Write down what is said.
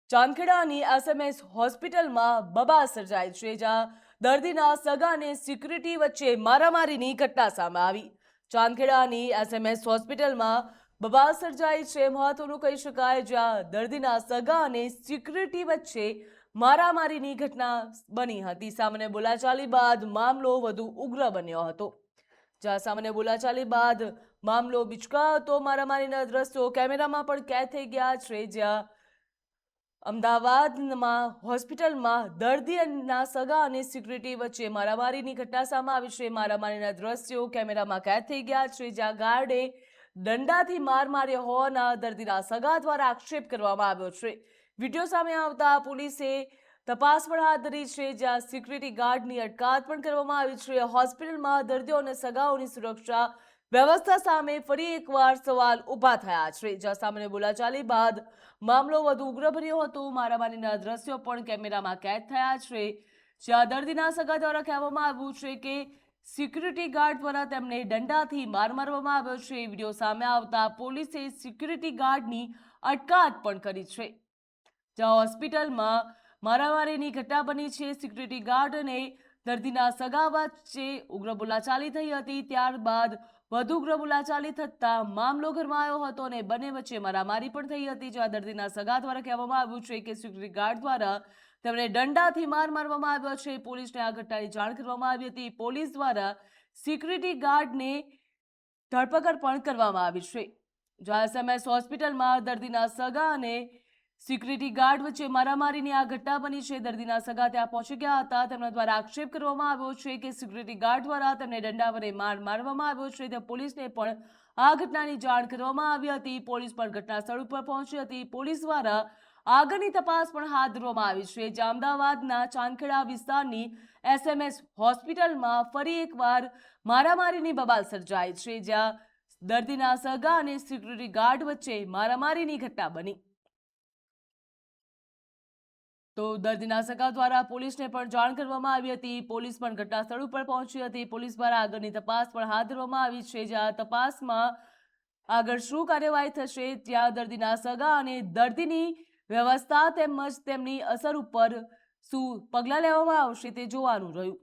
ચાંદખેડાની SMS હોસ્પિટલમાં બબાલ સર્જાઈ છે, જ્યાં દર્દીના સગા અને સિક્યુરિટી વચ્ચે મારામારીની ઘટના સામે આવી. ચાંદખેડાની એસએમએસ હોસ્પિટલમાં બબાલ સર્જાઈ છે. મહત્વનું કહી શકાય, જ્યાં દર્દીના સગા અને સિક્યુરિટી વચ્ચે મારામારીની ઘટના બની હતી. સામાન્ય બોલાચાલી બાદ મામલો વધુ ઉગ્ર બન્યો હતો. જ્યાં સામાન્ય બોલાચાલી બાદ મામલો બિચકાયો હતો. મારામારીના દ્રશ્યો કેમેરામાં પણ કેદ થઈ ગયા છે, જ્યાં અમદાવાદમાં હોસ્પિટલમાં દર્દીના સગા અને સિક્યુરિટી વચ્ચે મારામારીની ઘટના સામે આવી છે. મારામારીના દ્રશ્યો કેમેરામાં કેદ થઈ ગયા છે, જ્યાં ગાર્ડે દંડાથી માર માર્યો હોવાના દર્દીના સગા દ્વારા આક્ષેપ કરવામાં આવ્યો છે. વિડીયો સામે આવતા પોલીસે તપાસ પણ હાથ ધરી છે, જ્યાં સિક્યુરિટી ગાર્ડની અટકાયત પણ કરવામાં આવી છે. હોસ્પિટલમાં દર્દીઓ અને સગાઓની સુરક્ષા વ્યવસ્થા સામે ફરી એકવાર સવાલ ઊભા થયા છે, જ્યાં સામાન્ય બોલાચાલી બાદ મામલો વધુ ઉગ્ર બન્યો હતો. મારામારીના દ્રશ્યો પણ કેમેરામાં કેદ થયા છે, જ્યાં દર્દીના સગા દ્વારા કહેવામાં આવ્યું છે કે સિક્યુરિટી ગાર્ડ દ્વારા તેમને દંડાથી માર મારવામાં આવ્યો છે. વિડીયો સામે આવતા પોલીસે સિક્યુરિટી ગાર્ડની અટકાયત પણ કરી છે, જ્યાં હોસ્પિટલમાં મારામારીની ઘટના બની છે. સિક્યુરિટી ગાર્ડ અને દર્દીના સગા વચ્ચે ઉગ્ર બોલાચાલી થઈ હતી. ત્યારબાદ વધુ ઉગ્ર બોલાચાલી થતા મામલો ગરમાયો હતો અને બંને વચ્ચે મારામારી પણ થઈ હતી, જ્યાં દર્દીના સગા દ્વારા કહેવામાં આવ્યું છે કે સિક્યુરિટી ગાર્ડ દ્વારા તેમને દંડાથી માર મારવામાં આવ્યો છે. પોલીસને આ ઘટનાની જાણ કરવામાં આવી હતી. પોલીસ દ્વારા સિક્યુરિટી ગાર્ડને ધરપકડ પણ કરવામાં આવી છે, જ્યાં એસએમએસ હોસ્પિટલમાં દર્દીના સગા અને સિક્યુરિટી ગાર્ડ વચ્ચે મારામારીની આ ઘટના બની છે. દર્દીના સગા ત્યાં પહોંચી ગયા હતા. તેમના દ્વારા આક્ષેપ કરવામાં આવ્યો છે કે સિક્યુરિટી ગાર્ડ દ્વારા તેમને દંડા વડે માર મારવામાં આવ્યો છે. તે પોલીસને પણ આ ઘટનાની જાણ કરવામાં આવી હતી. પોલીસ પણ ઘટના સ્થળ ઉપર પહોંચી હતી. પોલીસ દ્વારા આગળની તપાસ પણ હાથ ધરવામાં આવી છે. જ્યાં અમદાવાદના ચાંદખેડા વિસ્તારની એસએમએસ હોસ્પિટલમાં ફરી એકવાર મારામારીની બબાલ સર્જાઈ છે, જ્યાં દર્દીના સગા અને સિક્યુરિટી ગાર્ડ વચ્ચે મારામારીની ઘટના બની. તો દર્દીના સગા દ્વારા પોલીસને પણ જાણ કરવામાં આવી હતી. પોલીસ પણ ઘટના સ્થળ ઉપર પહોંચી હતી. પોલીસ દ્વારા આગળની તપાસ પણ હાથ ધરવામાં આવી છે, જ્યાં તપાસમાં આગળ શું કાર્યવાહી થશે, ત્યાં દર્દીના સગા અને દર્દીની વ્યવસ્થા તેમજ તેમની અસર ઉપર શું પગલાં લેવામાં આવશે તે જોવાનું રહ્યું.